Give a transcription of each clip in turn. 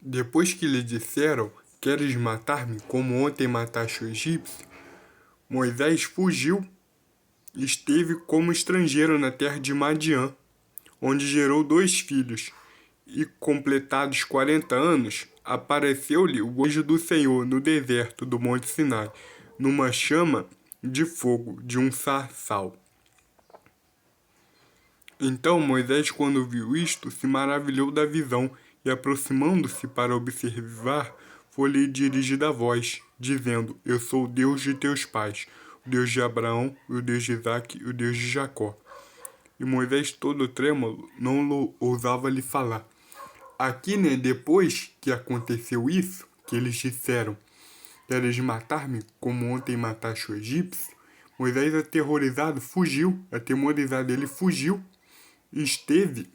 Depois que lhe disseram: Queres matar-me como ontem mataste o egípcio? Moisés fugiu e esteve como estrangeiro na terra de Madiã, onde gerou 2 filhos. E, completados 40 anos, apareceu-lhe o anjo do Senhor no deserto do Monte Sinai, numa chama de fogo de um sarçal. Então Moisés, quando viu isto, se maravilhou da visão, e aproximando-se para observar, foi-lhe dirigida a voz, dizendo: Eu sou o Deus de teus pais, o Deus de Abraão, o Deus de Isaque e o Deus de Jacó. E Moisés, todo trêmulo, não ousava lhe falar. Aqui, depois que aconteceu isso, que eles disseram: Queres matar-me como ontem mataste o egípcio? Moisés, aterrorizado, fugiu. Atemorizado, ele fugiu e esteve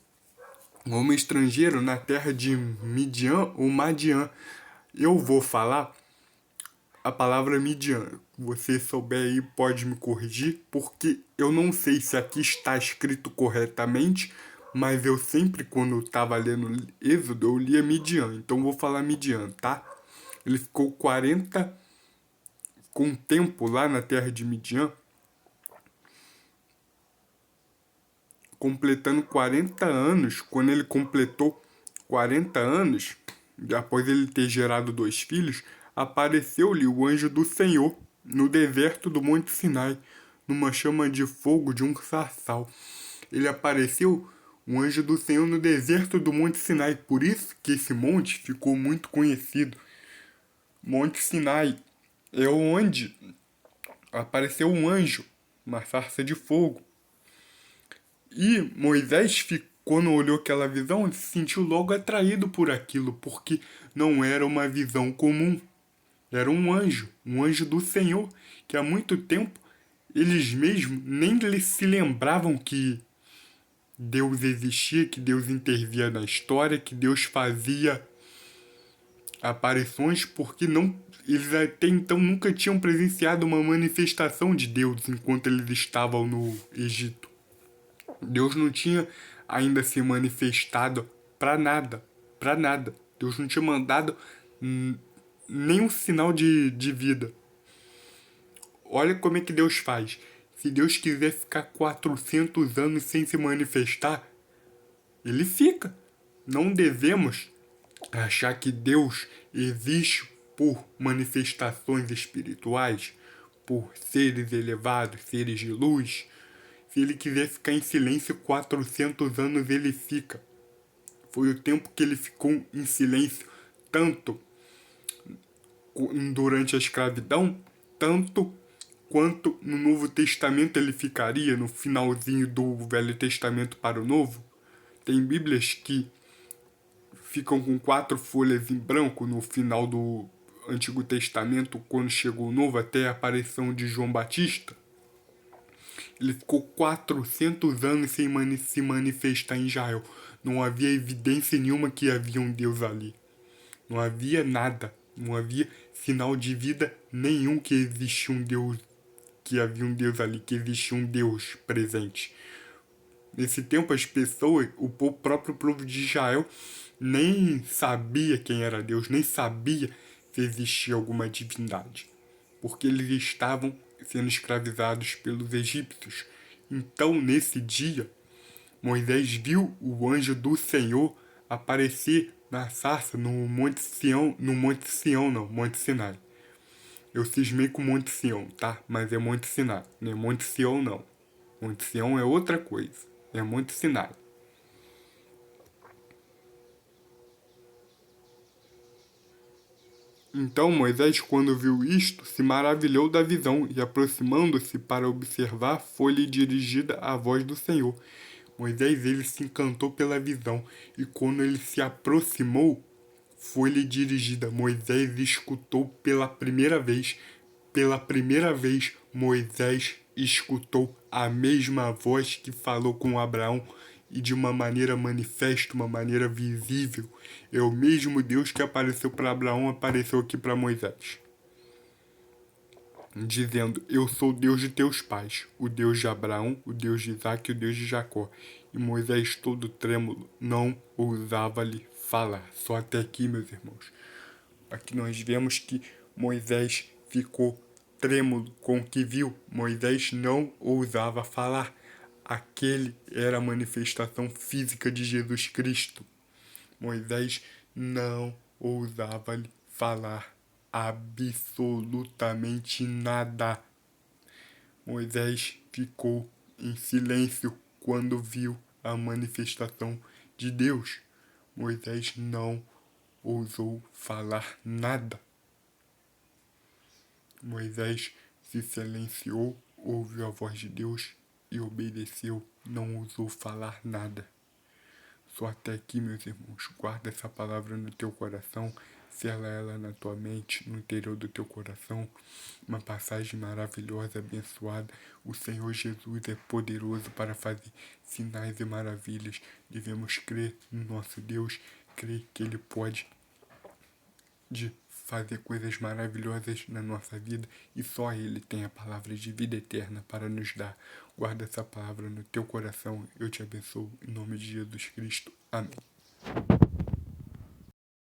como estrangeiro na terra de Midian ou Madian. Eu vou falar a palavra Midian. Se você souber aí, pode me corrigir, porque eu não sei se aqui está escrito corretamente, mas eu sempre, quando estava lendo Êxodo, eu lia Midian. Então vou falar Midian, tá? Ele ficou com tempo lá na terra de Midian, completando 40 anos. Quando ele completou 40 anos, após ele ter gerado 2 filhos, apareceu-lhe o anjo do Senhor no deserto do Monte Sinai, numa chama de fogo de um sarçal. Ele apareceu, o anjo do Senhor, no deserto do Monte Sinai. Por isso que esse monte ficou muito conhecido. Monte Sinai é onde apareceu um anjo, uma sarça de fogo. E Moisés, quando olhou aquela visão, se sentiu logo atraído por aquilo, porque não era uma visão comum. Era um anjo do Senhor, que há muito tempo eles mesmos nem se lembravam que Deus existia, que Deus intervia na história, que Deus fazia aparições, porque eles até então nunca tinham presenciado uma manifestação de Deus enquanto eles estavam no Egito. Deus não tinha ainda se manifestado para nada, para nada. Deus não tinha mandado nenhum sinal de vida. Olha como é que Deus faz. Se Deus quiser ficar 400 anos sem se manifestar, ele fica. Não devemos achar que Deus existe por manifestações espirituais, por seres elevados, seres de luz. Se ele quiser ficar em silêncio 400 anos, ele fica. Foi o tempo que ele ficou em silêncio, tanto durante a escravidão, tanto quanto no Novo Testamento ele ficaria, no finalzinho do Velho Testamento para o Novo. Tem Bíblias que ficam com 4 folhas em branco no final do Antigo Testamento, quando chegou o Novo, até a aparição de João Batista. Ele ficou 400 anos sem se manifestar em Israel. Não havia evidência nenhuma que havia um Deus ali. Não havia nada. Não havia sinal de vida nenhum que existia um Deus, que havia um Deus ali, que existia um Deus presente. Nesse tempo, as pessoas, o próprio povo de Israel, nem sabia quem era Deus, nem sabia se existia alguma divindade, porque eles estavam sendo escravizados pelos egípcios. Então, nesse dia, Moisés viu o anjo do Senhor aparecer na sarça no Monte Sião, Monte Sinai. Eu cismei com Monte Sião, tá? Mas é Monte Sinai, não é Monte Sião não. Monte Sião é outra coisa, é Monte Sinai. Então Moisés, quando viu isto, se maravilhou da visão, e aproximando-se para observar, foi-lhe dirigida a voz do Senhor. Moisés, ele se encantou pela visão, e quando ele se aproximou, foi-lhe dirigida. Moisés escutou pela primeira vez. Pela primeira vez, Moisés escutou a mesma voz que falou com Abraão, e de uma maneira manifesta, uma maneira visível. É o mesmo Deus que apareceu para Abraão, apareceu aqui para Moisés, dizendo: Eu sou o Deus de teus pais, o Deus de Abraão, o Deus de Isaque e o Deus de Jacó. E Moisés, todo trêmulo, não ousava lhe falar. Só até aqui, meus irmãos. Aqui nós vemos que Moisés ficou trêmulo com o que viu. Moisés não ousava falar. Aquele era a manifestação física de Jesus Cristo. Moisés não ousava falar absolutamente nada. Moisés ficou em silêncio quando viu a manifestação de Deus. Moisés não ousou falar nada. Moisés se silenciou, ouviu a voz de Deus e obedeceu, não ousou falar nada. Só até aqui, meus irmãos. Guarda essa palavra no teu coração, sela ela na tua mente, no interior do teu coração. Uma passagem maravilhosa, abençoada. O Senhor Jesus é poderoso para fazer sinais e maravilhas. Devemos crer no nosso Deus, crer que Ele pode fazer coisas maravilhosas na nossa vida e só Ele tem a palavra de vida eterna para nos dar. Guarda essa palavra no teu coração. Eu te abençoo em nome de Jesus Cristo. Amém.